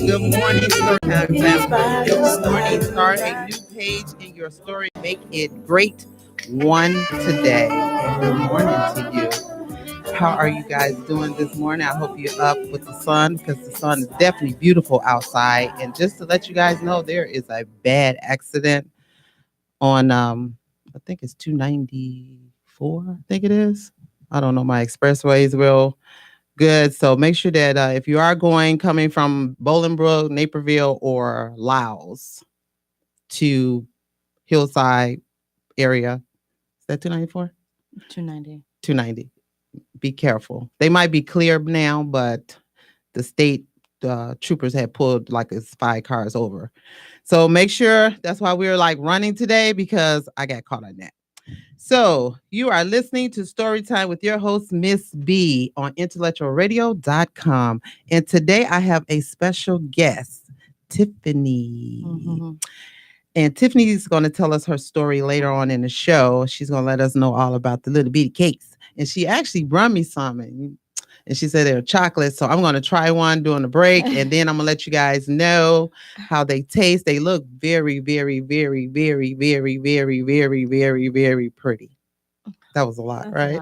Good morning, Storytime family. Good morning. Start a new page in your story. Make it great one today. And good morning to you. How are you guys doing this morning? I hope you're up with the sun because the sun is definitely beautiful outside. And just to let you guys know, there is a bad accident on I think it's 294. I think it is. I don't know my expressways real good. So make sure that if you are coming from Bolingbrook, Naperville, or Laos to Hillside area, is that 294? 290. 290. Be careful. They might be clear now, but the state troopers had pulled like it's 5 cars over. So make sure that's why we were like running today because I got caught on that. So you are listening to Storytime with your host, Miss B, on IntellectualRadio.com. And today I have a special guest, Tiffany. Mm-hmm. And Tiffany's going to tell us her story later on in the show. She's going to let us know all about the little bitty cakes. And she actually brought me some. And she said they're chocolate. So I'm going to try one during the break. And then I'm going to let you guys know how they taste. They look very, very, very, very, very, very, very, very, very pretty. That was a lot, right?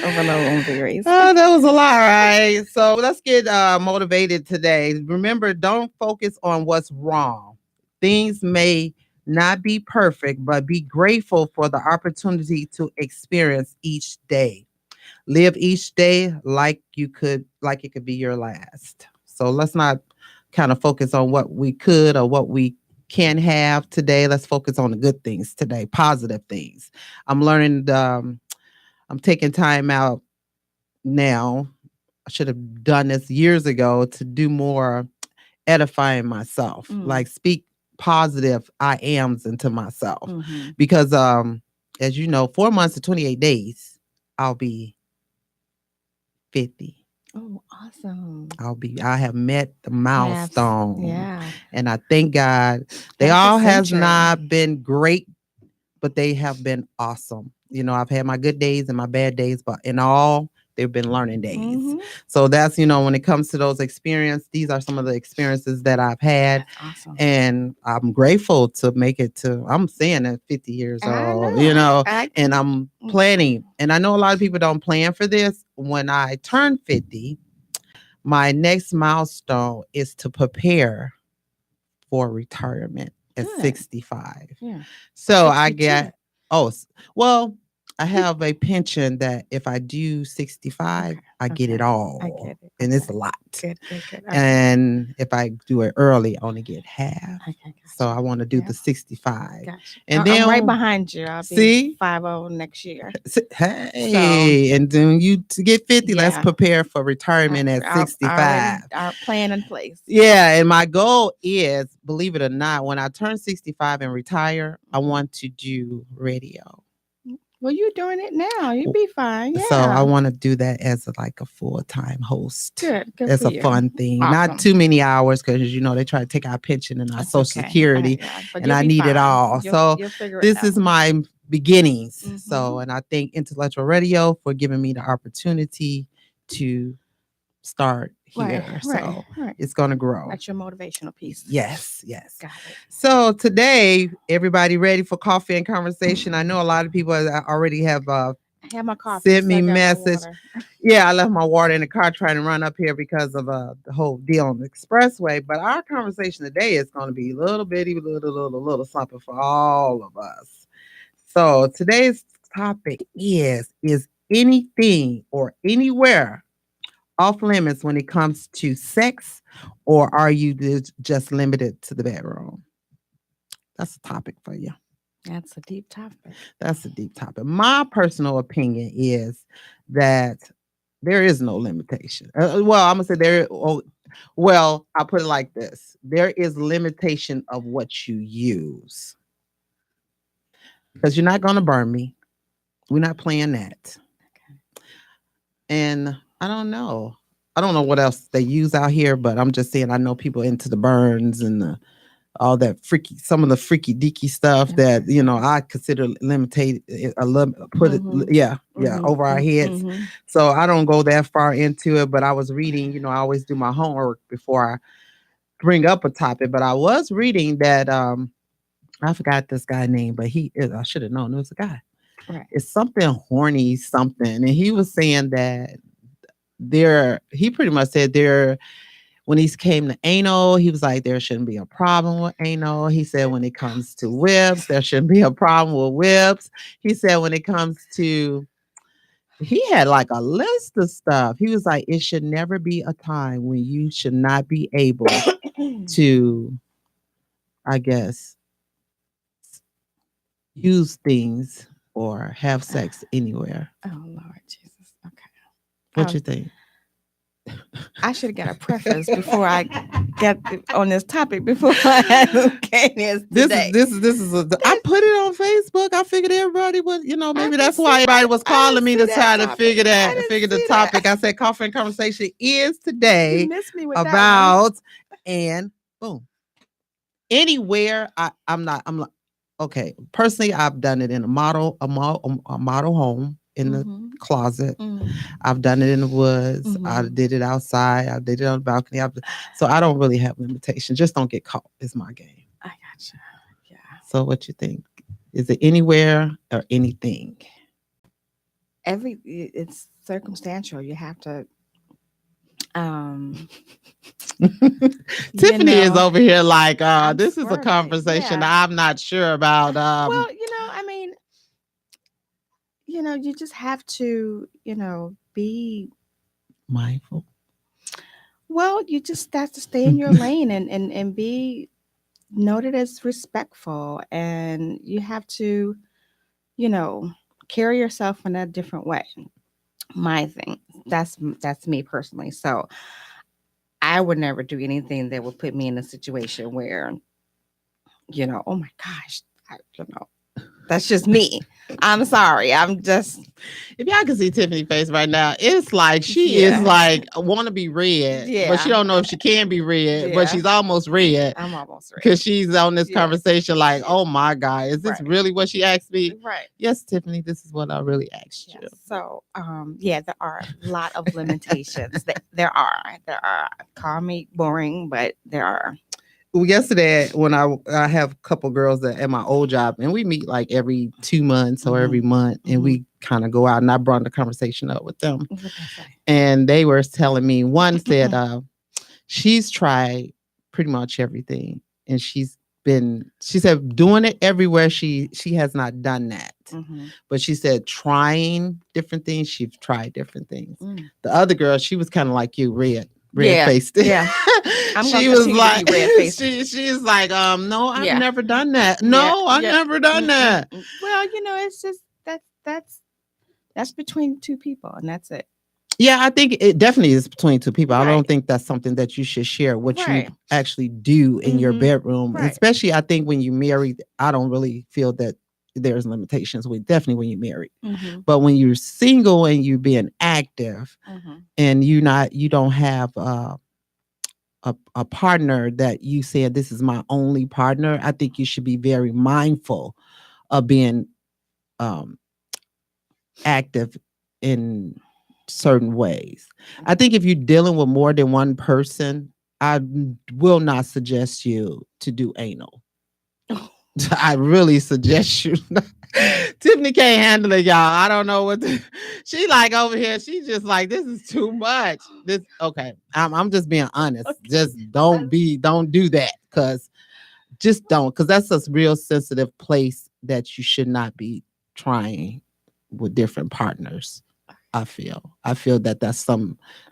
Overload on berries. Oh, that was a lot, right? So let's get motivated today. Remember, don't focus on what's wrong. Things may not be perfect, but be grateful for the opportunity to experience each day. Live each day like it could be your last. So let's not kind of focus on what we could or what we can have today. Let's focus on the good things today, positive things. I'm learning, I'm taking time out now. I should have done this years ago to do more edifying myself, like speak positive I ams into myself. Because as you know, 4 months to 28 days, I'll be 50. Oh, awesome. I have met the milestone. Yeah. And I thank God. They all has not been great, but they have been awesome. You know, I've had my good days and my bad days, but in all, they've been learning days. So that's, when it comes to those experiences, these are some of the experiences that I've had. That's awesome. And I'm grateful to make it to, I'm saying at 50 years old, and I'm planning. And I know a lot of people don't plan for this. When I turn 50, my next milestone is to prepare for retirement at 65. Yeah. So 62. I get, I have a pension that if I do 65, I get it all. I get it. And it's a lot. Good. Okay. And if I do it early, I only get half. Okay, gotcha. So I want to do the 65. Gotcha. And I'm right behind you. I'll be 50 next year. Hey, and then you to get 50, let's prepare for retirement at 65. Our plan in place. Yeah, and my goal is, believe it or not, when I turn 65 and retire, I want to do radio. Well, you're doing it now. You'll be fine. Yeah. So I want to do that as a full-time host. Good. It's a fun thing. Awesome. Not too many hours because, they try to take our pension and our Social Security. And I need it all. This is my beginnings. So, and I thank Intellectual Radio for giving me the opportunity to start here. It's going to grow. That's your motivational piece. Yes. Got it. So today, everybody ready for coffee and conversation? I know a lot of people already have I have my coffee. Sent me message. Yeah, I left my water in the car trying to run up here because of the whole deal on the expressway. But our conversation today is going to be a little something for all of us. So today's topic is anything or anywhere off limits when it comes to sex, or are you just limited to the bedroom? That's a topic for you. That's a deep topic. My personal opinion is that there is no limitation. I'm going to say I'll put it like this. There is limitation of what you use. Because you're not going to burn me. We're not playing that. Okay. And I don't know what else they use out here, but I'm just saying I know people into the burns and the all that freaky, some of the freaky deaky stuff that I consider limited, put it, Mhm. yeah, Mhm. over our heads. Mhm. So I don't go that far into it, but I was reading. I always do my homework before I bring up a topic. But I was reading that I forgot this guy's name, but I should have known it was a guy. Right. It's something horny something, and he was saying that he pretty much said when he came to anal, he was like, there shouldn't be a problem with anal. He said, when it comes to whips, there shouldn't be a problem with whips. He said, when it comes to, he had like a list of stuff. He was like, it should never be a time when you should not be able to, I guess, use things or have sex anywhere. Oh Lord Jesus. Okay. What you think? I should have got a preface before I get on this topic before I came here today. This is I put it on Facebook. I figured everybody would, maybe that's why everybody was calling me to try to figure the topic. I said coffee and conversation is today about and boom. Anywhere I'm like, okay. Personally, I've done it in a model home in the closet. I've done it in the woods. I did it outside. I did it on the balcony. So I don't really have limitations. Just don't get caught is my game. I gotcha. Yeah. So what you think? Is it anywhere or anything? It's circumstantial. You have to Tiffany is over here like this is a conversation I'm not sure about. Well, I mean, you just have to, be mindful. Well, you just have to stay in your lane and be noted as respectful, and you have to, carry yourself in a different way. My thing. That's me personally. So I would never do anything that would put me in a situation where, oh my gosh, that's just me. I'm sorry. I'm just. If y'all can see Tiffany's face right now, it's like she is like want to be red, but she don't know if she can be red, but she's almost red. I'm almost red because she's on this conversation like, oh my God, is this really what she asked me? Right. Yes, Tiffany, this is what I really asked you. So, there are a lot of limitations. There are. Call me boring, but there are. Yesterday when I have a couple girls that at my old job, and we meet like every 2 months or every month, and we kind of go out, and I brought the conversation up with them, and they were telling me, one said she's tried pretty much everything, and she said doing it everywhere she has not done that, but she said trying different things, she's tried different things. The other girl, she was kind of like you, red faced. Yeah. She was like, she's like, no, I've never done that. No, I've never done that. Well, it's just that's between two people, and that's it. Yeah, I think it definitely is between two people. I don't think that's something that you should share what you actually do in your bedroom. Especially, I think when you're married, I don't really feel that there's limitations. Definitely when you're married. But when you're single and you're being active and you don't have a partner that you said, this is my only partner, I think you should be very mindful of being active in certain ways. I think if you're dealing with more than one person, I will not suggest you to do anal. I really suggest you. Tiffany can't handle it, y'all. I don't know what she like over here. She just like, this is too much. Okay. I'm just being honest. Okay. Just don't do that. Because that's a real sensitive place that you should not be trying with different partners. I feel that that's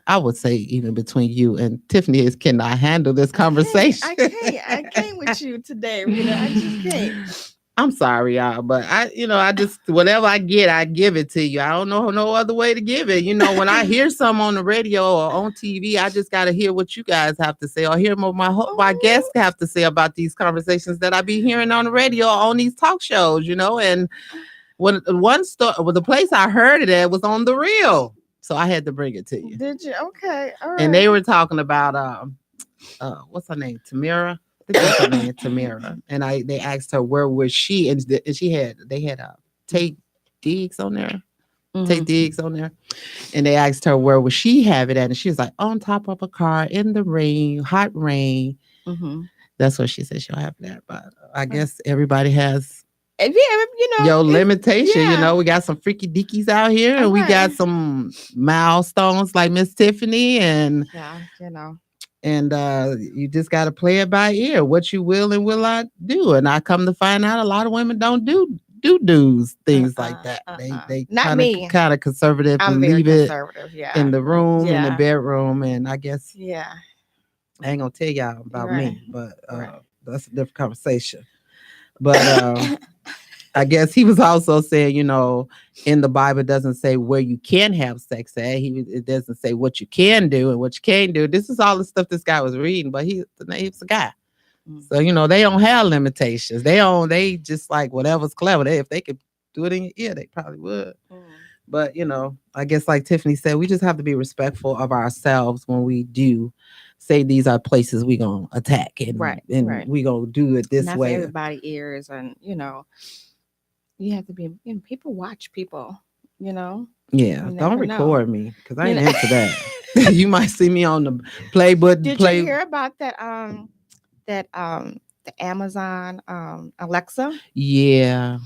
I would say even between you and Tiffany cannot handle this conversation. I can't with you today, Rita. I just can't. I'm sorry, y'all, but I just, whatever I get, I give it to you. I don't know no other way to give it. When I hear something on the radio or on TV, I just got to hear what you guys have to say or hear what my guests have to say about these conversations that I be hearing on the radio or on these talk shows, and when the place I heard it at was on The Real. So I had to bring it to you. Did you? Okay. All right. And they were talking about, what's her name? Tamara. think that's her name, Tamara. And they asked her where was she, and they had Tate Diggs on there. Tate Mhm. Diggs on there. And they asked her where would she have it at, and she was like, on top of a car in the rain, hot rain. Mhm. That's what she said she'll have that. But I Uh, guess everybody has yeah, you know, your it's, limitation. yeah. We got some freaky dickies out here, All and we got right. some milestones like Miss Tiffany, Yeah, you know. and you just got to play it by ear. What you will and will not do. And I come to find out, a lot of women don't do things like that. They Not kind of me. conservatively I'm very leave it conservative. in Yeah. the room, in the Yeah. bedroom, and I guess Yeah. I ain't gonna tell y'all You're about right. me, but Right. that's a different conversation. But I guess he was also saying, in the Bible, it doesn't say where you can have sex at. It doesn't say what you can do and what you can't do. This is all the stuff this guy was reading, but he's a guy. Mm. So, they don't have limitations. They just like whatever's clever. If they could do it in your ear, they probably would. Mm. But, I guess like Tiffany said, we just have to be respectful of ourselves when we do say these are places we gonna attack, and Right. and Right. we gonna do it this Not for way. everybody ears, and you have to be. People watch people. You know. Yeah, You don't never know. record me because I You ain't know. into that. You might see me on the play button. Did you Play. hear about that? That the Amazon Alexa Yeah.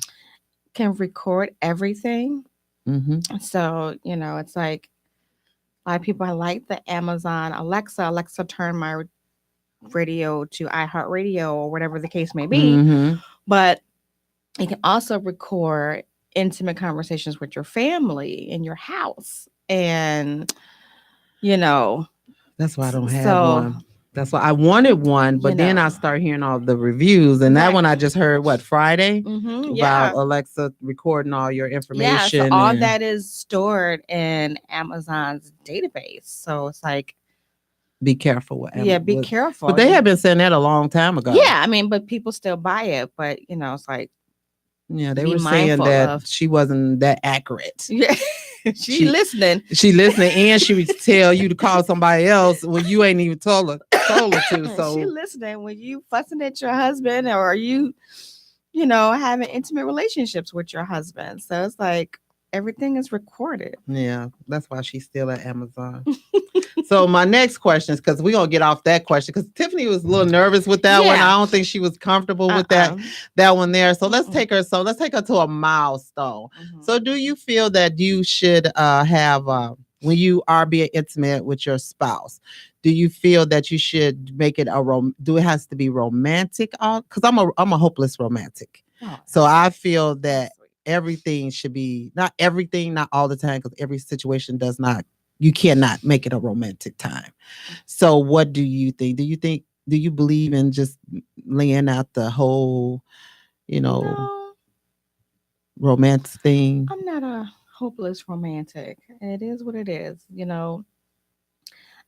can record everything. Mm-hmm. So it's like a lot of people like the Amazon Alexa. Alexa, turn my radio to iHeartRadio or whatever the case may be. Mm-hmm. But it can also record intimate conversations with your family in your house. And, you know, That's why I don't have so, one. That's why I wanted one, you but then I know, start hearing all the reviews, and that right. one I just heard Friday about Yeah. Alexa recording all your Yeah. So information, all and that is stored in Amazon's database. So it's like, be careful with yeah, be Amazon. But careful. they Yeah. have been saying that a long time ago. Yeah. I mean, but people still buy it. But, it's like, Yeah, they be were saying mindful that of. she wasn't that accurate. Yeah. She listening. She listening, and she would tell you to call somebody else when you ain't even told her to. So She listening when you fussing at your husband, or having intimate relationships with your husband. So it's like everything is recorded. yeah, that's why she's still at Amazon. So my next question is, because we're gonna get off that question, because Tiffany was a little nervous with that one. Yeah. I don't think she was comfortable with that one there. So let's take her. So let's take her to a milestone. So do you feel that you should have when you are being intimate with your spouse? Do you feel that you should make it do it has to be romantic? Because I'm a hopeless romantic. Oh, So I feel that everything should be, not everything, not all the time, because every situation you cannot make it a romantic time. So what do you think? Do you believe in just laying out the whole, No, romance thing? I'm not a hopeless romantic. It is what it is.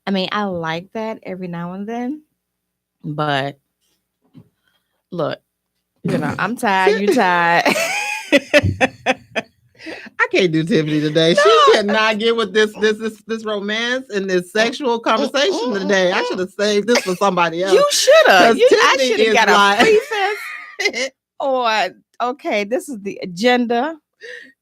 I mean, I like that every now and then, but look, I'm tired. You tired. I can't do Tiffany today. No. She cannot get with this romance and this sexual conversation today. I should have saved this for somebody else. You should have. I should Tiffany have got like, a preface. Or okay, this is the agenda.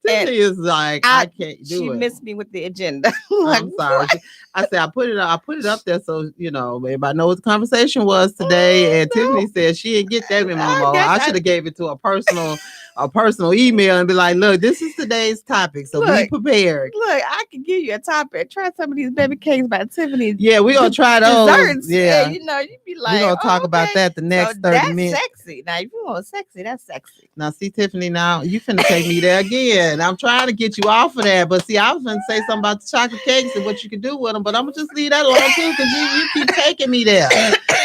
Tiffany is like, I can't do she it. missed me with the agenda. I'm sorry. I said I put it up there so everybody know what the conversation was today. And No. Tiffany said she didn't get that memo. I should have gave it to a personal email and be like, look, this is today's topic, so be prepared. Look, I can give you a topic. Try some of these baby cakes by Tiffany. Yeah, we're gonna try those. Desserts. Yeah, and, you'd be like, we're gonna talk about that the next 30 minutes. That's sexy. Now, if you want sexy, that's sexy. Now, see, Tiffany, now you finna take me there again. I'm trying to get you off of that, but see, I was gonna say something about the chocolate cakes and what you can do with them, but I'm gonna just leave that alone too, because you keep taking me there.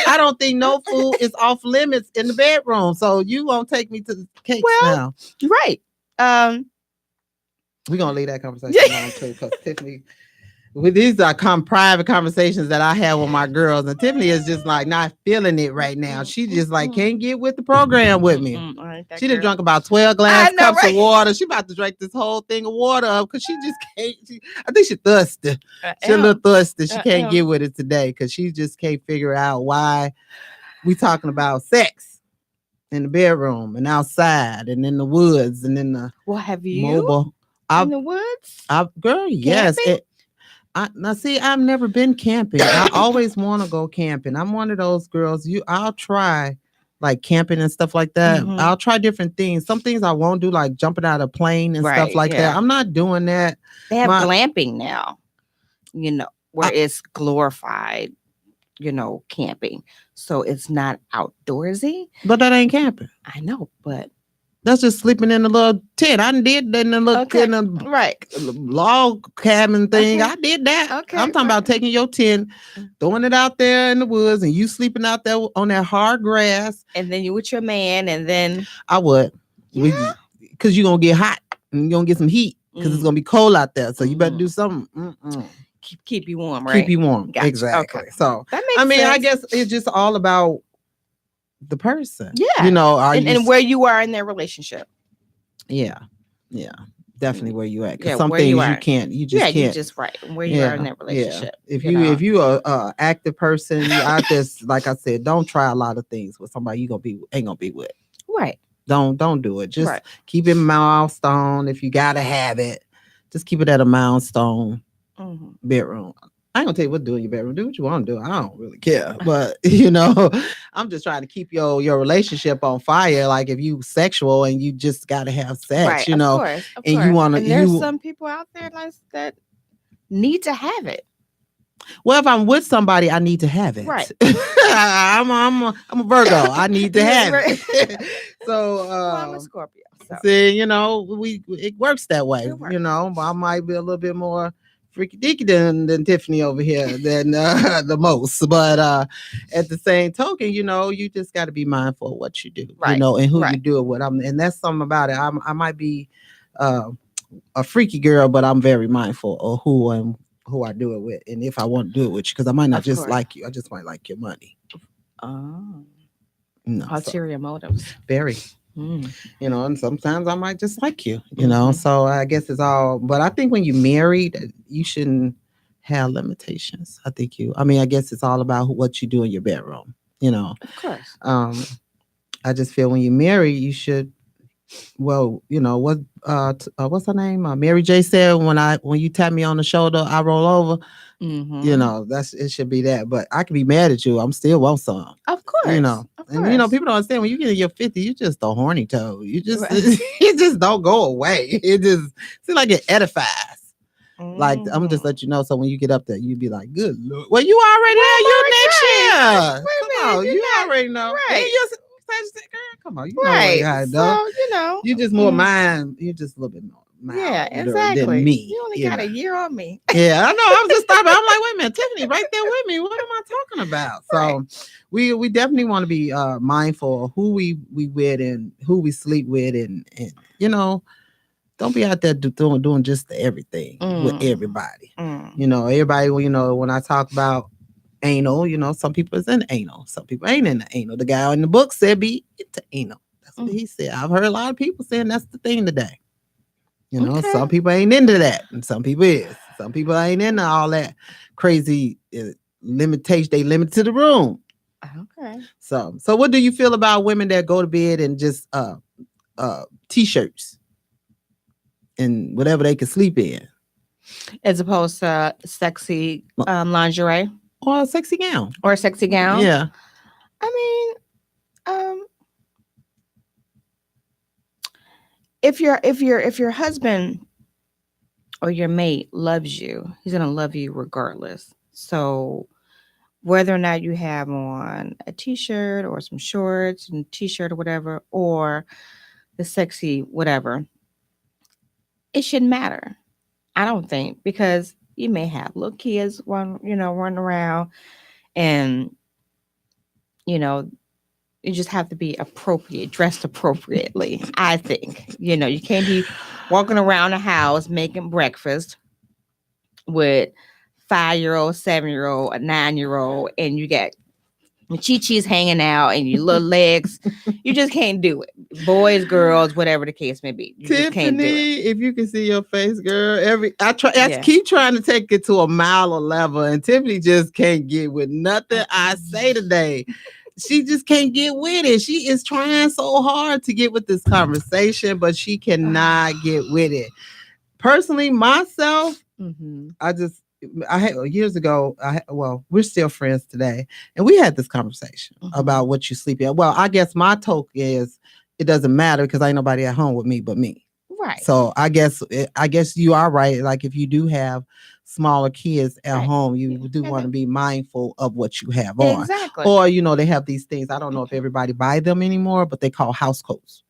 I don't think no food is off limits in the bedroom, so you won't take me to the cakes now. Right. We're gonna leave that conversation alone too, because Tiffany, these are private conversations that I have with my girls, and Tiffany is just like not feeling it right now. She just like can't get with the program with me. She done drunk about 12 cups of water. She about to drink this whole thing of water up because she just can't. I think she's thirsty. She's a little thirsty. She can't get with it today because she just can't figure out why We talking about sex in the bedroom and outside and in the woods and in the Well, have you mobile. in I, the woods girl, yes. camping? Now see, I've never been camping. I always want to go camping. I'm one of those girls. I'll try like camping and stuff like that. Hmm. I'll try different things. Some things I won't do, like jumping out of a plane and stuff Right. like that. Yeah. I'm not doing that. They have My, glamping now, where I, it's glorified, camping. So it's not outdoorsy. but that ain't camping. I know, but That's just sleeping in a little tent. I did that in a little okay. in a Right. log cabin thing. Okay. I did that. Okay. I'm talking about Right. taking your tent, throwing it out there in the woods, and you sleeping out there on that hard grass. And then you with your man, and then I would. yeah. Because you're going to get hot and you're going to get some heat because it's going to be cold out there. So you better do something. Keep you warm, right? Keep you warm. Gotcha. Exactly. Okay. So, That makes I mean, sense. I guess it's just all about the person. Yeah. And where you are in their relationship. Yeah. Yeah. Definitely where you at. Because Yeah, some where things you are. you can't. You just Yeah, can't. you just right where you are in that relationship. If you a active person, I just like I said, don't try a lot of things with somebody ain't gonna be with. Right. Don't do it. Just Right. keep it milestone. If you gotta have it, just keep it at a milestone bedroom. I ain't gonna tell you what to do in your bedroom. Do what you want to do. I don't really care. But I'm just trying to keep your relationship on fire. Like if you sexual and you just gotta have sex, Right. Of course. and you wanna. And there's some people out there that need to have it. Well, if I'm with somebody, I need to have it. Right. I'm a Virgo. I need to have it. So I'm a Scorpio. So. See, it works that way. It works. I might be a little bit more freaky deaky than Tiffany over here than the most. But at the same token, you just got to be mindful of what you do, right. And who you do it with. And that's something about it. I might be a freaky girl, but I'm very mindful of who I do it with, and if I want to do it with you, because I might not just like you, I just might like your money. Oh, ulterior motives. Very. And sometimes I might just like you, so I guess it's all, but I think when you're married, you shouldn't have limitations. I guess it's all about what you do in your bedroom, Of course. I just feel when you're married, you should, what's her name? Mary J said, when you tap me on the shoulder, I roll over. It should be that. But I can be mad at you. I'm still want some. Of course. And people don't understand when you get in your 50s, you just a horny toad. You just it just don't go away. It just seems like it edifies. Like I'm just let you know. So when you get up there, you be like, "Good Lord." Well, you already there. You next year. Come on, you already know. Right. Come on, you know how it does. So you just more mind. You just a little bit more. Yeah, exactly. Than me. You only got a year on me. Yeah, I know. I was just stopping. I'm like, wait a minute, Tiffany, right there with me. What am I talking about? Right. So we definitely want to be mindful of who we with and who we sleep with, and don't be out there doing just everything with everybody. Everybody. When I talk about anal, some people is in anal, some people ain't in the anal. The guy in the book said be into anal. That's what he said. I've heard a lot of people saying that's the thing today. Some people ain't into that, and some people is. Some people ain't into all that crazy limitation. They limit to the room. Okay. So what do you feel about women that go to bed and just t-shirts and whatever they can sleep in, as opposed to sexy lingerie or a sexy gown? Yeah. If your husband or your mate loves you, he's gonna love you regardless. So whether or not you have on a t-shirt or some shorts and t-shirt or whatever, or the sexy whatever, it shouldn't matter. I don't think, because you may have little kids running around, and you just have to be dressed appropriately. I think, you can't be walking around the house making breakfast with 5-year-old, 7-year-old, a 9-year-old, and you got chi-chis hanging out and your little legs. You just can't do it. Boys, girls, whatever the case may be. You Tiffany, just can't do it. If you can see your face, girl, I keep trying to take it to a mile or level, and Tiffany just can't get with nothing I say today. she just can't get with it. She is trying so hard to get with this conversation, but she cannot get with it. Personally, myself, I had years ago. Well, we're still friends today, and we had this conversation about what you sleep in. Well, I guess my talk is it doesn't matter because ain't nobody at home with me but me. Right. So I guess you are right. Like if you do have smaller kids at home, you do want to be mindful of what you have on. Exactly. Or they have these things. I don't know if everybody buy them anymore, but they call house coats.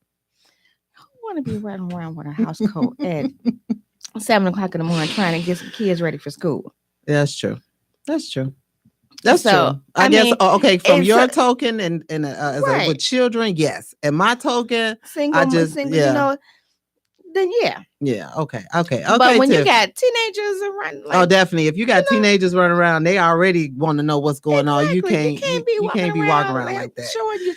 Who want to be running around with a house coat at 7:00 in the morning trying to get some kids ready for school? That's true. That's true. That's so, true. I guess. Okay, from your token token and with children, yes. And my token, single, then yeah. Okay. But when you got teenagers around, definitely. If you got teenagers running around, they already want to know what's going on. You can't be walking around like that. Showing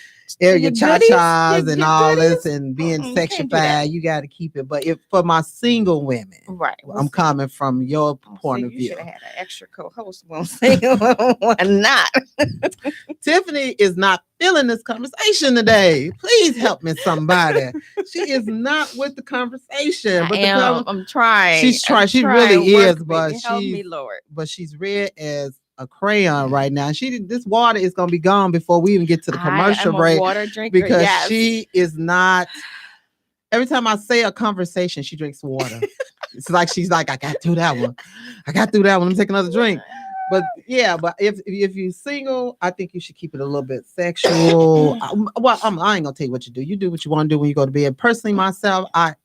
your cha-chas and all this and being sexified, you got to keep it. But if for my single women, right, I'm coming from your point of view. You should have had an extra co-host. One single, one not. Tiffany is not feeling this conversation today. Please help me, somebody. She is not with the conversation. I'm trying. She's trying. She really is, but help me, Lord. But she's red as a crayon right now. This water is gonna be gone before we even get to the commercial break. Water drinker, because she is not. Every time I say a conversation, she drinks water. It's like she's like, I got through that one. Let me take another drink. But yeah, but if you're single, I think you should keep it a little bit sexual. I ain't gonna tell you what you do. You do what you want to do when you go to bed. Personally, myself, my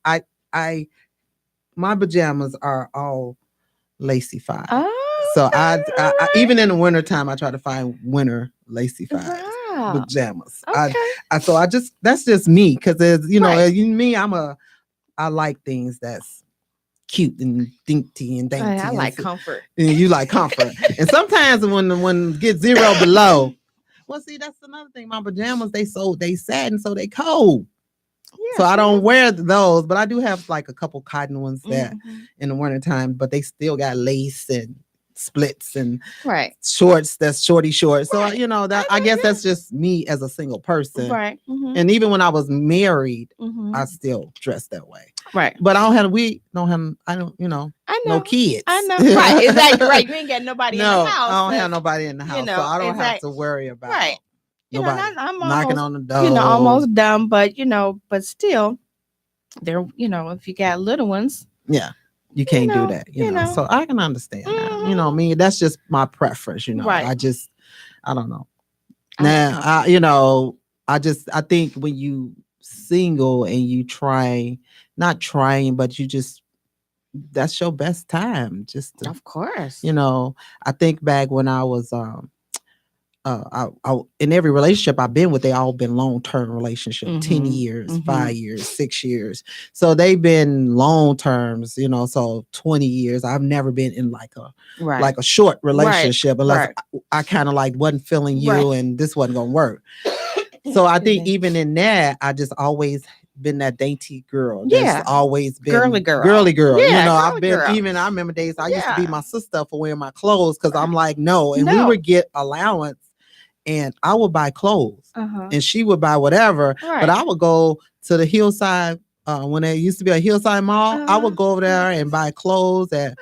pajamas are all lacy fine. So I even in the wintertime, I try to find winter lacy fine pajamas. Okay. That's just me because me, I like things that's cute and dainty and dainty. I like comfort. And you like comfort. And sometimes when it gets 0 below, well, see, that's another thing. My pajamas, they satin, so they cold. Yeah, so I don't wear those, but I do have like a couple cotton ones that in the wintertime, but they still got lace and splits and shorts that's shorty short. So I guess that's just me as a single person. Right. And even when I was married, I still dressed that way. Right. But I know no kids. I know. Right. Exactly. Right. You ain't got nobody in the house. I don't have nobody in the house. So I don't have to worry about nobody I'm knocking on the door. Almost done, but but still there, if you got little ones. Yeah. You can't do that, So I can understand that. Me, that's just my preference, Right. I don't know. Now, I think when you single and you not trying, but you just, that's your best time. Of course. I think back when I was, I in every relationship I've been with, they all been long-term relationship, 10 years, 5 years, 6 years. So they've been long terms, so 20 years. I've never been in like a short relationship unless I kind of like wasn't feeling you and this wasn't gonna work. So I think even in that, I just always been that dainty girl. That's always been girly girl. Yeah, I've been girl. Even I remember days I used to beat my sister for wearing my clothes because I'm like, no. And we would get allowance. And I would buy clothes and she would buy whatever. Right. But I would go to the Hillside, when there used to be a Hillside mall, I would go over there and buy clothes at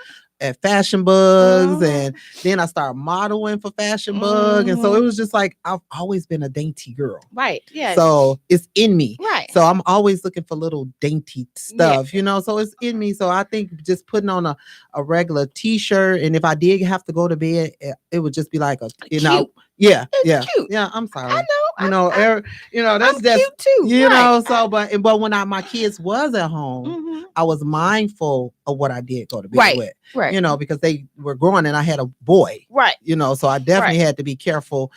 Fashion Bugs. And then I started modeling for Fashion Bug. And so it was just like, I've always been a dainty girl. Right. Yeah. So it's in me. Right. So I'm always looking for little dainty stuff, so it's in me. So I think just putting on a regular t-shirt. And if I did have to go to bed, it would just be like cute. Yeah, cute. Yeah, I'm sorry. I know. That's I'm just cute too. So but when my kids was at home, I was mindful of what I did go to bed with. Right. Because they were growing and I had a boy. Right. So I definitely had to be careful,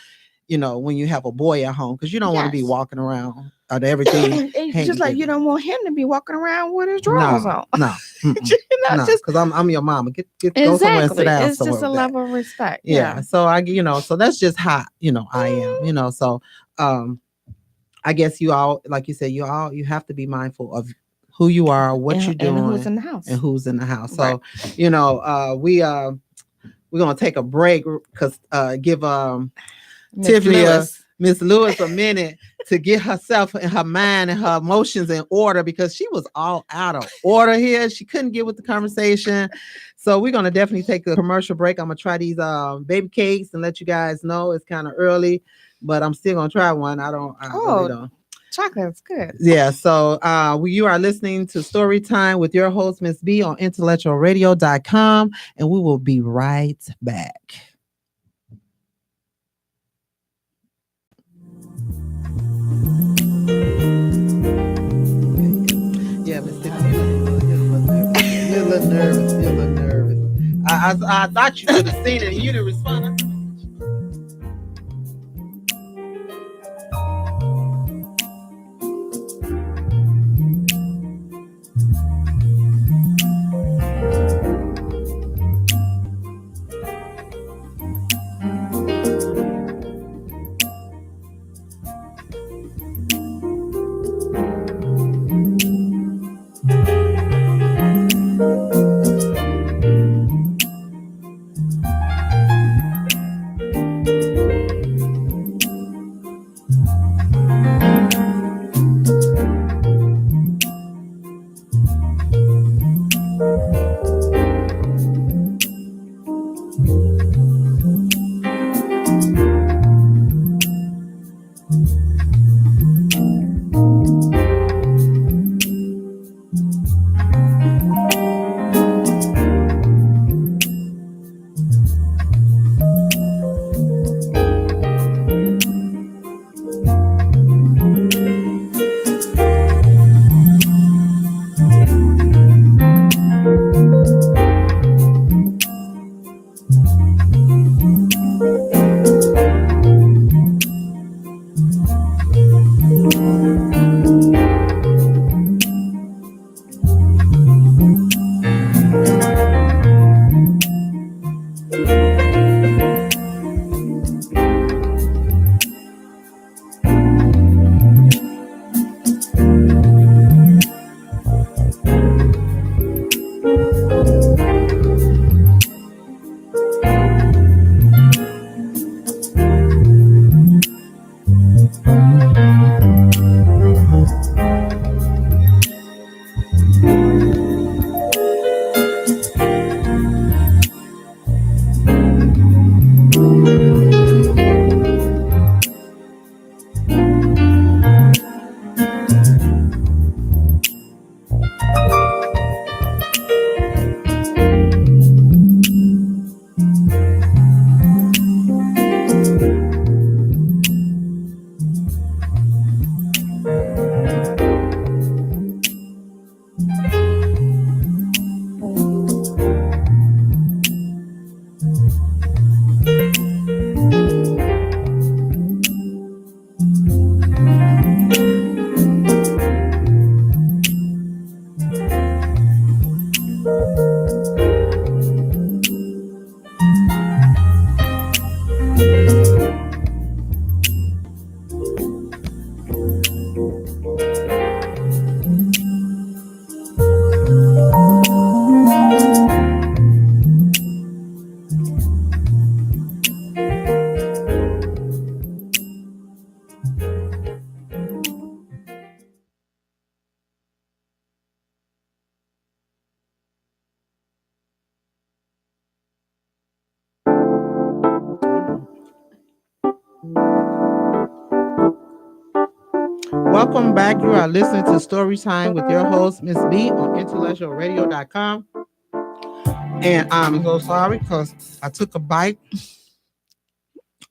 when you have a boy at home, because you don't want to be walking around on everything. Just like you don't want him to be walking around with his drawers on. No. Because I'm your mama. Get go somewhere and sit down. It's just a level of respect. Yeah. So so that's just how I am. So I guess you all, like you said, you have to be mindful of who you are, what you're doing, and who's in the house. So we're gonna take a break because give Tiffany Miss Lewis a minute to get herself and her mind and her emotions in order because she was all out of order here. She couldn't get with the conversation. So we're gonna definitely take a commercial break. I'm gonna try these baby cakes and let you guys know it's kind of early, but I'm still gonna try one. I really Oh, don't. chocolate's good. Yeah, so you are listening to Story Time with your host, Miss B, on IntellectualRadio.com, and we will be right back. Yeah, Miss Tiffany, you're a little nervous. You're a little nervous. I thought you could have seen it and you didn't respond. Welcome back. You are listening to Story Time with your host, Miss B, on IntellectualRadio.com. And I'm so sorry because I took a bite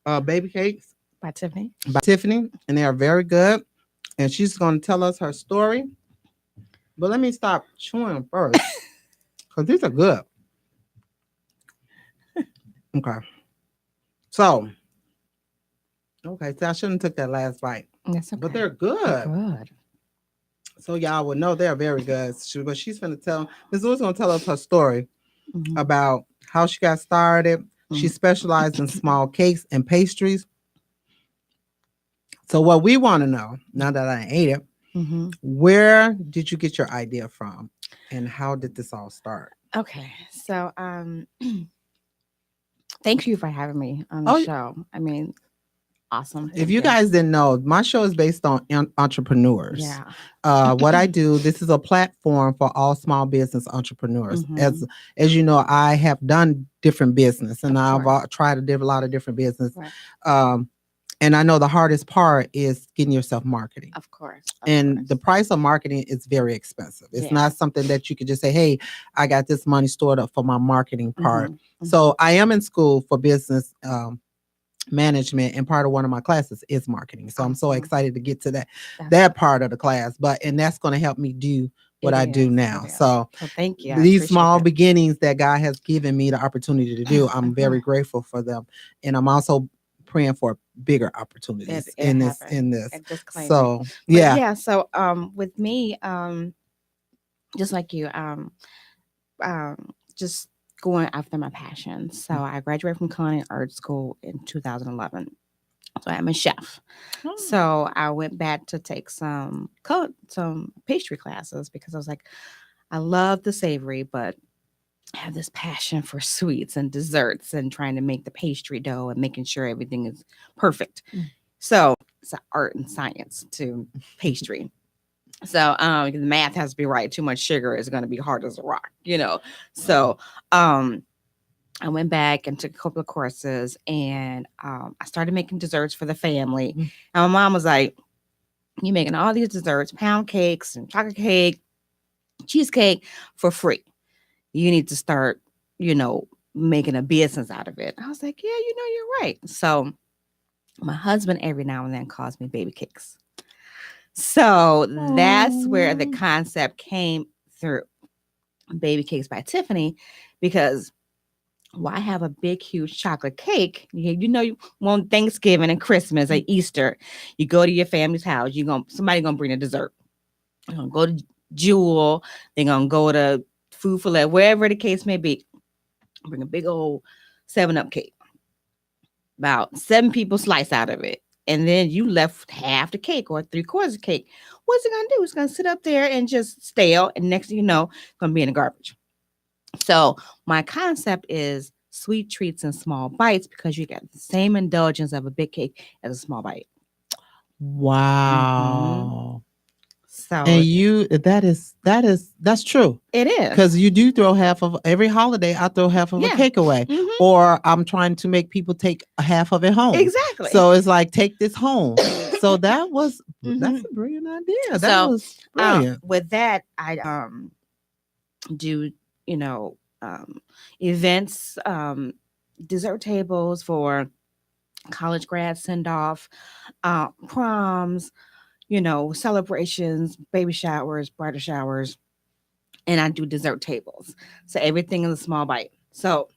of baby cakes By Tiffany. by Tiffany, and they are very good. And she's going to tell us her story. But let me stop chewing first because these are good. Okay. So, okay, so I shouldn't have took that last bite. That's okay. But they're good. Good. So y'all will know they're very good. But she's going to tell, Ms. Lewis going to tell us her story about how she got started. She specialized in small cakes and pastries. So what we want to know, now that I ate it, where did you get your idea from? And how did this all start? Okay. So thank you for having me on the show. I mean, Awesome. If Thank you you. guys didn't know, my show is based on entrepreneurs. Yeah. What I do, this is a platform for all small business entrepreneurs. Mm-hmm. As you know, I have done different business, and Of I've course. tried a lot of different business. Right. Um, and I know the hardest part is getting yourself marketing. Of course. Of And course. the price of marketing is very expensive. It's Yeah. not something that you could just say, "Hey, I got this money stored up for my marketing part." Mm-hmm. So I am in school for business. Management, and part of one of my classes is marketing, so I'm so Awesome. excited to get to That's that part of the class, but and that's going to help me do what it I is. do It now. is. So So thank you. I these appreciate small that. beginnings that God has given me the opportunity to do, I'm Mhm. very grateful for them, and I'm also praying for bigger It opportunities it in happened. this. A disclaimer. So But yeah. yeah, so with me, just like you, just going after my passion. So I graduated from culinary art school in 2011. So I'm a chef. Oh. So I went back to take some pastry classes because I was like, I love the savory, but I have this passion for sweets and desserts and trying to make the pastry dough and making sure everything is perfect. Mm. So it's an art and science to pastry. So the math has to be right. Too much sugar is going to be hard as a rock. So um I went back and took a couple of courses, and I started making desserts for the family. Mm. And my mom was like, "You making all these desserts, pound cakes and chocolate cake, cheesecake for free. You need to start, you know, making a business out of it." I was like, "Yeah, you're right." So my husband every now and then calls me baby cakes. So that's where the Oh. concept came through, Baby Cakes by Tiffany, because why have a big, huge chocolate cake? You want Thanksgiving and Christmas or Easter. You go to your family's house, somebody gonna bring a dessert. You're gonna go to Jewel, they're gonna go to Food for Less, wherever the case may be. Bring a big old 7 Up cake. About 7 people slice out of it. And then you left half the cake or 3/4 of the cake. What's it gonna do? It's gonna sit up there and just stale. And next thing you know, it's gonna be in the garbage. So my concept is sweet treats in small bites because you get the same indulgence of a big cake as a small bite. Hmm. Wow. And So that's true. it is. Because you do throw half of every holiday, I throw half of a Yeah. cake away. Hmm. Or I'm trying to make people take a half of it home. Exactly. So it's like, take this home. So Hmm. that's a brilliant idea. That So was brilliant. with that, I do you know events, dessert tables for college grads, send off, proms, celebrations, baby showers, bridal showers, and I do dessert tables. So everything is a small bite. So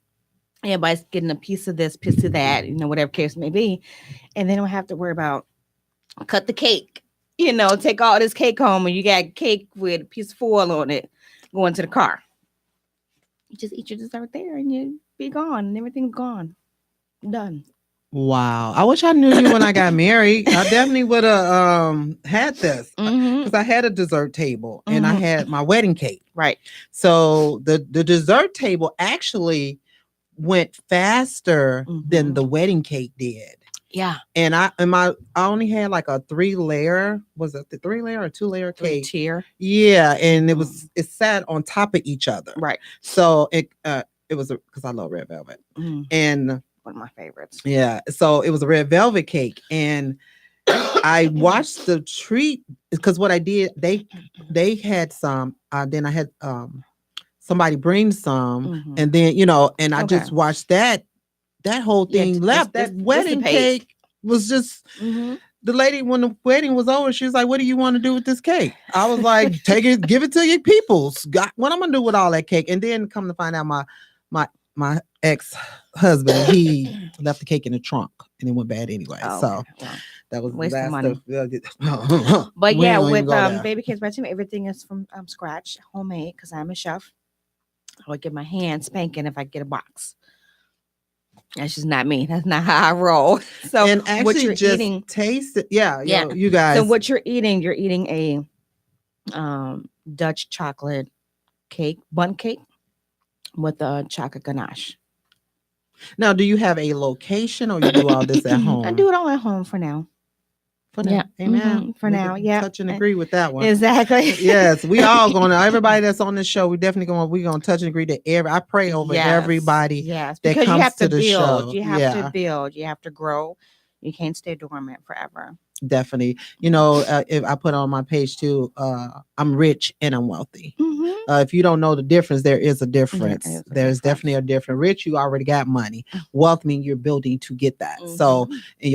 everybody's getting a piece of this, piece of that, whatever case may be. And they don't have to worry about cut the cake, take all this cake home and you got cake with a piece of foil on it going to the car. You just eat your dessert there and you be gone and everything's gone. Done. Wow. I wish I knew you when I got married. I definitely would have had this, Mm-hmm. because I had a dessert table and I Mm-hmm. had my wedding cake. Right. So the dessert table actually went faster than Mm-hmm. the wedding cake did. Yeah. And I only had like a 3 layer. Was it the 3 layer or 2 layer Three cake? tier. Yeah, and Mm. it sat on top of each other. Right. So it was because I love red velvet. Mm. And One of my favorites. yeah, so it was a red velvet cake, and I watched the treat because what I did, they had some, then I had somebody bring some, Mm-hmm. and then and I Okay. just watched that whole Yeah. thing left. That wedding Dissipate. cake was just, Mm-hmm. the lady, when the wedding was over, she was like, "What do you want to do with this cake?" I was like, "Take it, give it to your peoples. Got what I'm gonna do with all that cake." And then come to find out, my my ex husband, he left the cake in the trunk, and it went bad anyway. Oh, So okay. Well, that was the waste of last money. of. But We yeah, ain't gonna even with go there. Baby Cakes by Tiffany, everything is from scratch, homemade, because I'm a chef. I would get my hand spanking if I get a box. That's just not me. That's not how I roll. So And what actually, you're just eating, taste it. Yeah, yeah. you So guys. what you're eating a Dutch chocolate cake, bun cake with a chocolate ganache. Now, do you have a location or you do all this at I home? do it all at home for now. For Yeah. now, amen. For We now. could Yeah. touch and agree with that one. Exactly. Yes, we all gonna everybody that's on this show, we gonna touch and agree that I pray over Yes. everybody Yes. that Because you comes have to to the build. show. You have to Yeah, build. You have to grow. You can't stay dormant forever. definitely. If I put on my page too, I'm rich and I'm wealthy. Mm-hmm. If you don't know the difference, there is a There difference. is a There's definitely difference. a difference. Rich, you already got money. Wealth means you're building to get that. So, Mm-hmm. in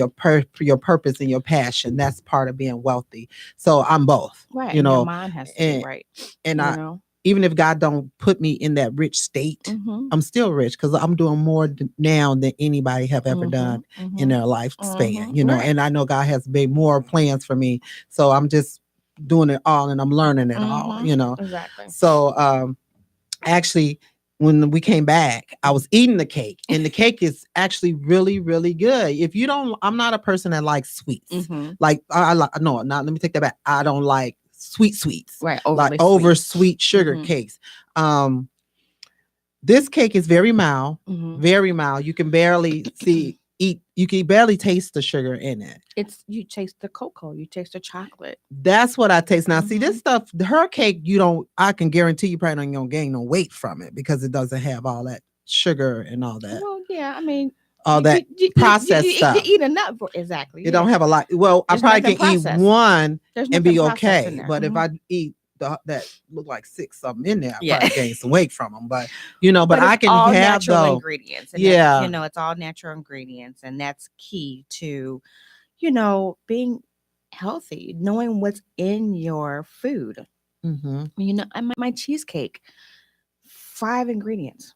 your purpose and your passion, that's part of being wealthy. So I'm both. Right. You And your know, mind has to be and right. and You I know? even if God don't put me in that rich state, Mm-hmm. I'm still rich because I'm doing more now than anybody have ever Mm-hmm. done in Mm-hmm. their lifespan. Right. And I know God has big more plans for me. So I'm just doing it all and I'm learning it all. Mm-hmm. Exactly. So actually when we came back, I was eating the cake, and the cake is actually really, really good. If you don't, I'm not a person that likes sweets. Mm-hmm. Like I like no, not let me take that back. I don't like sweets, Right. like Overly over sweet. sweet sugar Mm-hmm. cakes. This cake is very mild, Mm-hmm. very mild. You can barely eat. You can barely taste the sugar in it. It's you taste the cocoa, you taste the chocolate. That's what I taste. Now, see, this Mhm. stuff, her cake, you don't, I can guarantee you probably not gonna gain no weight from it because it doesn't have all that sugar and Well, yeah, I mean, all that processed you stuff. eat enough for exactly. It Yeah, don't have a lot. Well, I there's probably nothing can eat processed. one There's and nothing be processed in okay. there. But if Mhm. I eat that look like six something in there, I Yeah, probably gain some weight from them. But but but I it's can all have natural though. ingredients, and that Yeah. it's all natural ingredients, and that's key to being healthy, knowing what's in your food. Mm-hmm. And my cheesecake, 5 ingredients,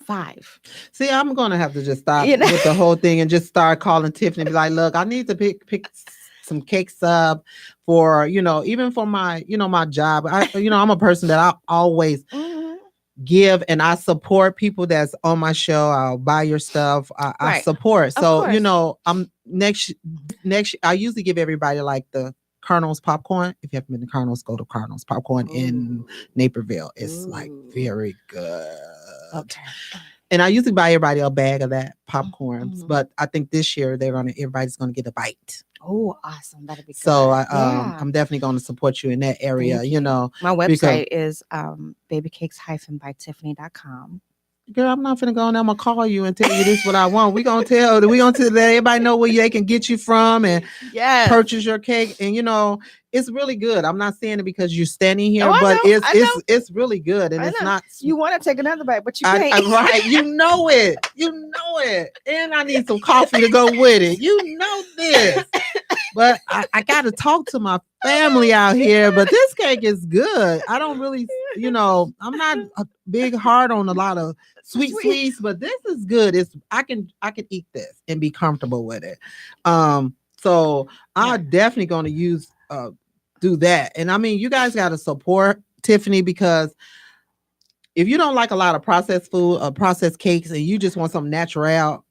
5. See, I'm gonna have to just stop You know. with the whole thing and just start calling Tiffany and be like, look, I need to pick some cakes up for, even for my, my job. I'm a person that I always Mhm. give and I support people that's on my show. I'll buy your stuff. I Right. support. Of So, course. I'm next I usually give everybody like the Colonel's popcorn. If you haven't been to Colonel's, go to Colonel's popcorn in Ooh. Naperville. It's like Ooh. very good. Okay. And I usually buy everybody a bag of that popcorn, Mhm. but I think this year everybody's gonna get a bite. Oh, awesome. That'd be So good. Yeah. I'm definitely gonna support you in that area, Thank you. My because website is babycakes-bytiffany.com. girl, I'm not gonna go and I'm gonna call you and tell you this what I want. We gonna tell let everybody know where they can get you from and Yes. purchase your cake. And it's really good. I'm not saying it because you're standing Oh, here, I but know. I know. it's really good and I it's know. not. You want to take another bite, but you I, can't. I right, you know it, and I need some coffee to go with it. You know this, but I got to talk to my family out here. But this cake is good. I don't really, I'm not a big hard on a lot of Sweet. sweets, but this is good. I can eat this and be comfortable with it. So Yeah. I'm definitely going to do that. And I mean, you guys got to support Tiffany because if you don't like a lot of processed food or processed cakes and you just want something natural,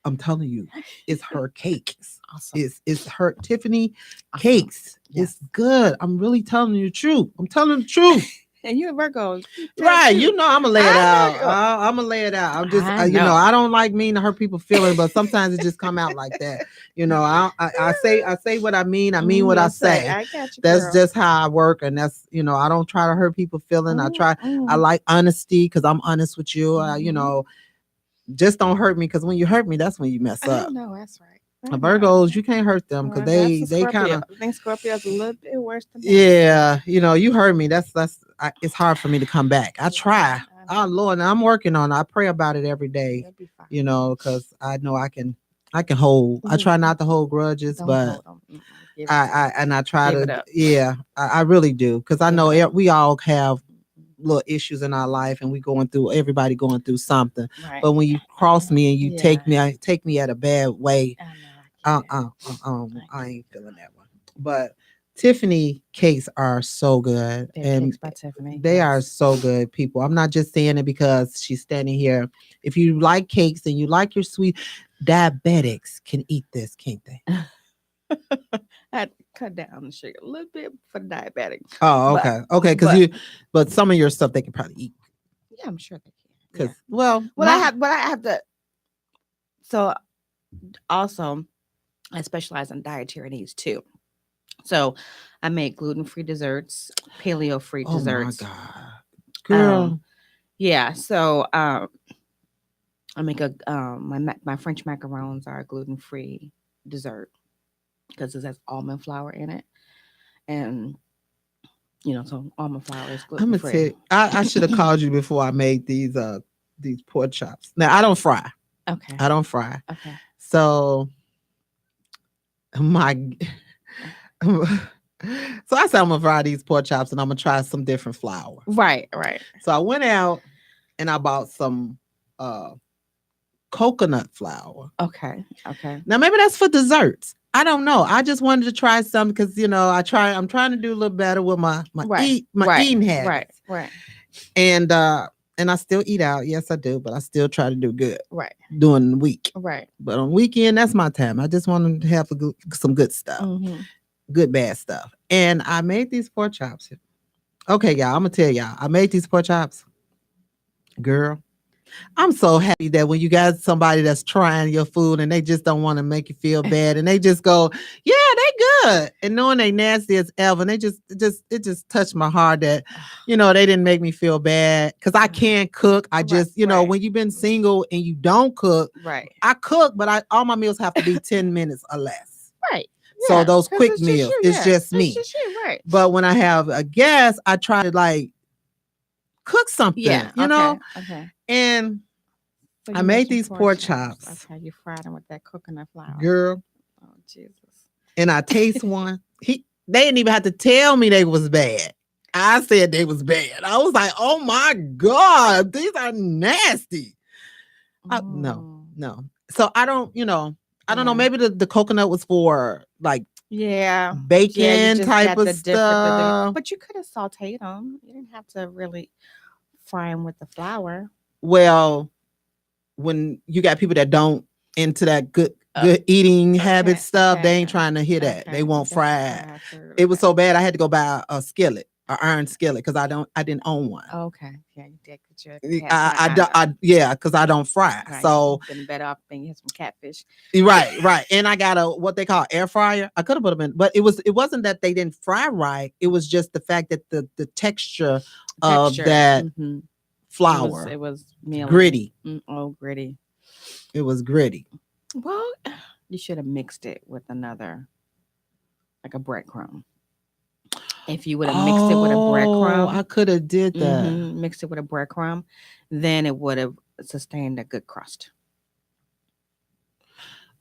I'm telling you, it's her cakes. Awesome. It's her Tiffany Awesome. cakes. Yes. It's good. I'm really telling you the truth. I'm telling the truth. And you're a Virgo. Right. I'm gonna lay it out. I know. I'm gonna lay it out. I'm just, I know. I don't like mean to hurt people's feelings, but sometimes it just come out like that. I say what I mean. I mean what I say. I got you, That's girl. just how I work, and that's I don't try to hurt people's feeling. I like honesty because I'm honest with you. Just don't hurt me because when you hurt me, that's when you mess I up. know, that's right. I know. Virgos, you can't hurt them because That's a they kind Scorpio. of I think Scorpio's a little bit worse than that. yeah. You hurt me. It's hard for me to come back. I try. I Oh Lord, and I'm working on it. I pray about it every day. You'll be fine. Because I know I can hold. I try not to hold grudges, Don't but hold 'em. Give it to I try Give it to up. yeah, I really do because I Give know it up. we all have little issues in our life and everybody going through something. Right. But when you cross me and you Yeah. take me at a bad way, I know. I get I ain't feeling that one. But Tiffany cakes are so good, Baby and Cakes by Tiffany. they are Yes. so good, people. I'm not just saying it because she's standing here. If you like cakes and you like your sweet, diabetics can eat this, can't they? I had to cut down the sugar a little bit for diabetic. Oh, But okay, okay. but But some of your stuff they can probably eat. yeah, I'm sure they can. Yeah. Because, well, Well, I have to. So also, I specialize in dietary needs too. So I make gluten-free desserts, paleo-free oh my desserts. God. Um, Girl. yeah. So I make my French macarons are a gluten-free dessert because it has almond flour in it, and so almond flour is I'm gonna tell gluten-free. you, I should have called you before I made these pork chops. Now I don't fry. Okay. I don't fry. Okay. So my so I said I'm gonna fry these pork chops and I'm gonna try some different flour. Right. Right. So I went out and I bought some uh coconut flour. Okay. Okay. Now maybe that's for desserts. I don't know. I just wanted to try some because I'm trying to do a little better with Right. my Right. eating Right. habits. Right. And I still eat out. Yes, I do, but I still try to do good Right. during the week. Right. But on weekend, that's my time. I just want to have some good stuff, Mm-hmm. good bad stuff. And I made these pork chops. Okay, y'all, I'm gonna tell y'all. I made these pork chops. Girl, I'm so happy that when you got somebody that's trying your food and they just don't want to make you feel bad and they just go, yeah, they good. And knowing they nasty as ever, and it just touched my heart that, they didn't make me feel bad because I can't cook. I Right. just, Right. when you've been single and you don't cook, Right. I cook, but all my meals have to be 10 minutes or less. Right. So Yeah. those 'Cause quick it's just meals, you. it's Yeah. just It's me. just you. Right. But when I have a guest, I try to like cook something, Yeah. Okay. Okay. and So I you made made some these pork pork chops. chops, Okay. You fried them with that coconut flour. girl. Oh Jesus. And I taste one. They didn't even have to tell me they was bad. I said they was bad. I was like, oh my God, these are nasty. No, Mm. no. So I don't, I don't know. Yeah. Maybe the coconut was for like Yeah. Yeah. You bacon just type got of the different. stuff. But you could have sauteed them. You didn't have to really fry them with the flour. Well, when you got people that don't into that good Uh, eating habit okay. stuff, they Okay. ain't trying to hear that. They Okay. won't Just the fry it. fried food. It was Okay. so bad I had to go buy a skillet, an iron skillet, because I didn't own one. Okay. Yeah, you did get your cast iron. Yeah, because I don't fry. Right. So You've been better off being had some catfish. right. And I got a what they call air fryer. I could have put them in, but it wasn't that they didn't fry right. It was just the fact that the texture of that Mm-hmm. flour It was mealy. gritty. Oh, gritty. It was gritty. Well, you should have mixed it with another, like a breadcrumb. If you would have mixed it with a breadcrumb, I could have did that. mixed it with a breadcrumb, then it would have sustained a good crust.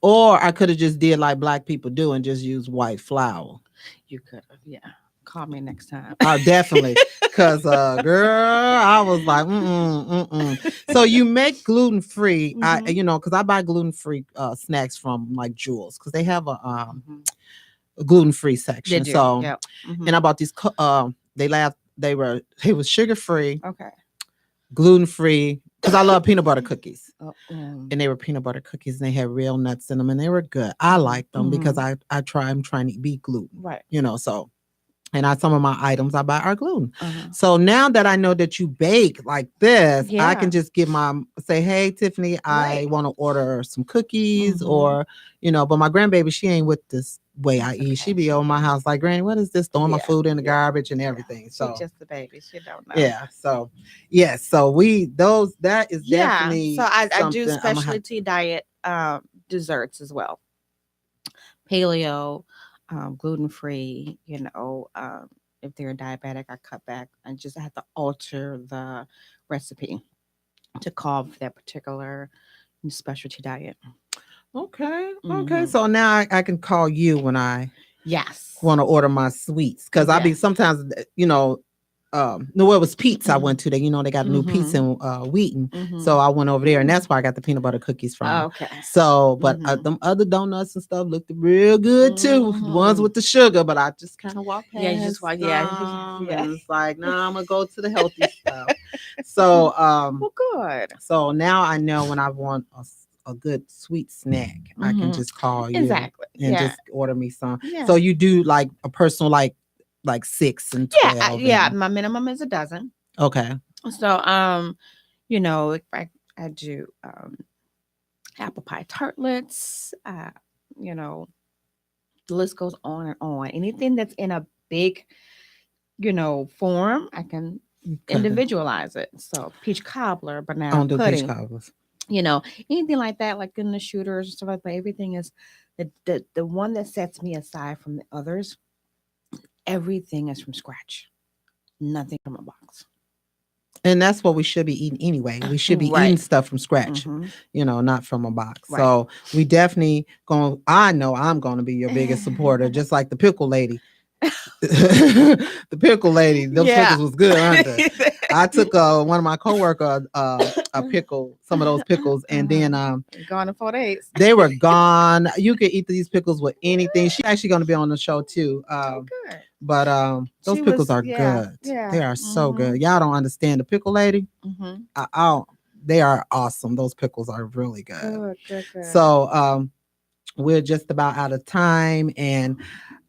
Or I could have just did like black people do and just use white flour. You could have, yeah. Call me next time. Definitely. Cause girl, I was like, So you make gluten free. Cause I buy gluten free snacks from like Jewels, cause they have a gluten free section. Did you? So Yep. and I bought these they was sugar free, Okay. gluten free, because I love peanut butter cookies. And And they were peanut butter cookies and they had real nuts in them and they were good. I like them because I'm trying to beat gluten. Right. So and some of my items I buy are gluten. Uh-huh. So now that I know that you bake like this, I can Yeah. just say, hey, Tiffany, I Right. want to order some cookies or, but my grandbaby, she ain't with this way I That's eat. okay. She be over my house like, Granny, what is this? Throwing my food in the garbage and everything. So she's just the baby. She don't know. yeah. So yes. So that is definitely So I do something I'm gonna have. specialty diet desserts as well. Paleo, gluten free. If they're diabetic, I cut back and just have to alter the recipe to call for that particular specialty diet. Okay. Okay. So now I can call you when I Yes. want to order my sweets because I be sometimes no, it was Pete's I went to. They they got a new Pete's in Wheaton, so I went over there and that's where I got the peanut butter cookies from. Okay. So, but them other donuts and stuff looked real good too. The ones with the sugar, but I just kind of walked past. Yeah, you just walk. Yeah. And it's like, no, I'm gonna go to the healthy stuff. So, well, good. So now I know when I want a good sweet snack, I can just call you and just order me some. Yeah. So you do like a personal like 6 and 12. Yeah. My minimum is a dozen. Okay. So If I do apple pie tartlets, you know, the list goes on and on. Anything that's in a big, form, I can Cut it. individualize it. So peach cobbler, I banana don't do peach pudding, cobblers. you know, anything like that, like in the shooters and stuff like that. Everything is the one that sets me aside from the others. Everything is from scratch. Nothing from a box. And that's what we should be eating anyway. We should be eating Right. stuff from scratch, Mm-hmm. not from a box. Right. So we definitely going. I know I'm going to be your biggest supporter, just like the pickle lady. The pickle lady, those Yeah. pickles was good, aren't they? I took one of my coworker a pickle, some of those pickles, and then Gone in 4 days. they were gone. You could eat these pickles with anything. She actually going to be on the show too. Oh, good. But those She pickles was, are yeah, good. yeah. They are so Mm-hmm. good. Y'all don't understand the pickle lady. Mm-hmm. I don't. They are awesome. Those pickles are really good. Good, good, good. So we're just about out of time, and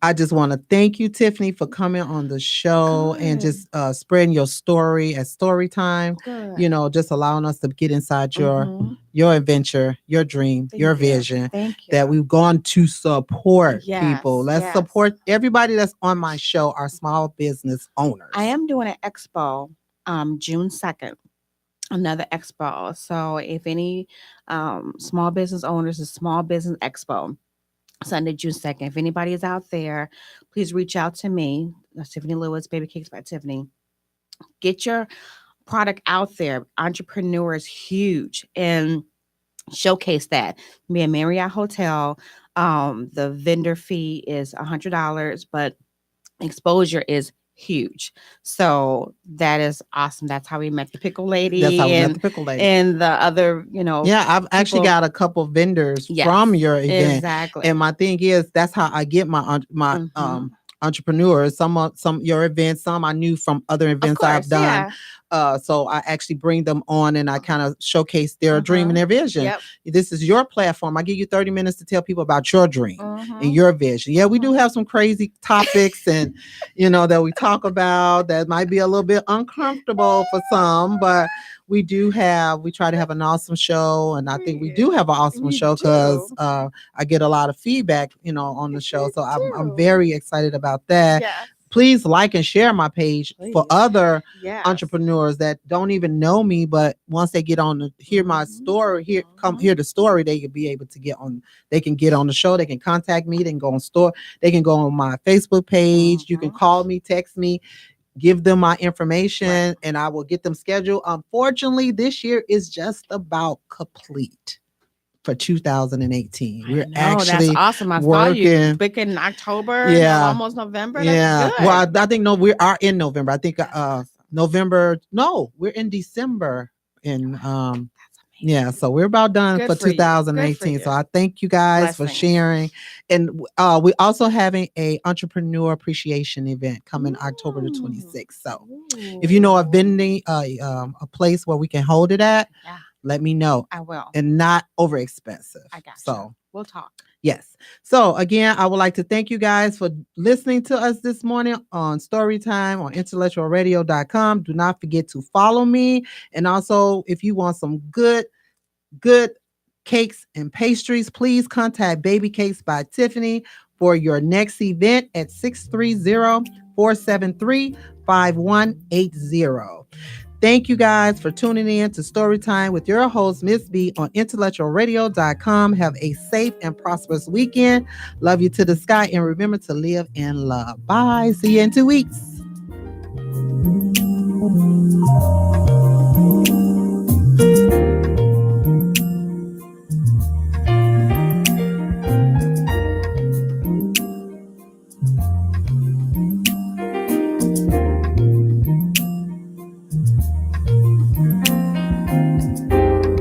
I just want to thank you, Tiffany, for coming on the show and Good. just spreading your story at story time. Good. Just allowing us to get inside Mm-hmm. your adventure, your dream, Thank your you. vision. Thank you. That we've gone to support people. Yes, Let's yes. support everybody that's on my show, our small business owners. I am doing an expo June 2nd. Another expo. So if any small business owners, a small business expo, Sunday, June 2nd. If anybody is out there, please reach out to me. That's Tiffany Lewis, Baby Cakes by Tiffany. Get your product out there. Entrepreneur is huge, and showcase that. Me and Marriott Hotel. The vendor fee is $100, but exposure is huge. So that is awesome. That's how we met the pickle lady. That's how we met the pickle lady. And the other, Yeah, I've actually got a couple vendors from your event. Exactly. And my thing is, that's how I get my entrepreneurs. Some your events, some I knew from other events I've done. Yeah. So I actually bring them on and I kind of showcase their dream and their vision. Yep. This is your platform. I give you 30 minutes to tell people about your dream and your vision. Yeah, we do have some crazy topics and that we talk about that might be a little bit uncomfortable for some, but we try to have an awesome show, and I think we do have an awesome show because I get a lot of feedback on the show, so I'm very excited about that. Yeah. Please like and share my page for other entrepreneurs that don't even know me, but once they get on hear my story, hear the story, they can be able to get on. They can get on the show. They can contact me. They can go on store. They can go on my Facebook page. You can call me, text me, give them my information, and I will get them scheduled. Unfortunately, this year is just about complete. For 2018, we're actually that's awesome. I saw you back in October, almost November. That's good. Well, I think we are in November. I think November. No, we're in December. And so we're about done for 2018. So I thank you guys for sharing. And we're also having a entrepreneur appreciation event coming October the 26th. So if you know a vending, a place where we can hold it at. Let me know. I will. And not over expensive. I got you. So we'll talk. Yes. So again, I would like to thank you guys for listening to us this morning on Storytime on IntellectualRadio.com. Do not forget to follow me. And also, if you want some good cakes and pastries, please contact Baby Cakes by Tiffany for your next event at 630-473-5180. Thank you guys for tuning in to Storytime with your host, Miss B, on IntellectualRadio.com. Have a safe and prosperous weekend. Love you to the sky, and remember to live in love. Bye. See you in 2 weeks.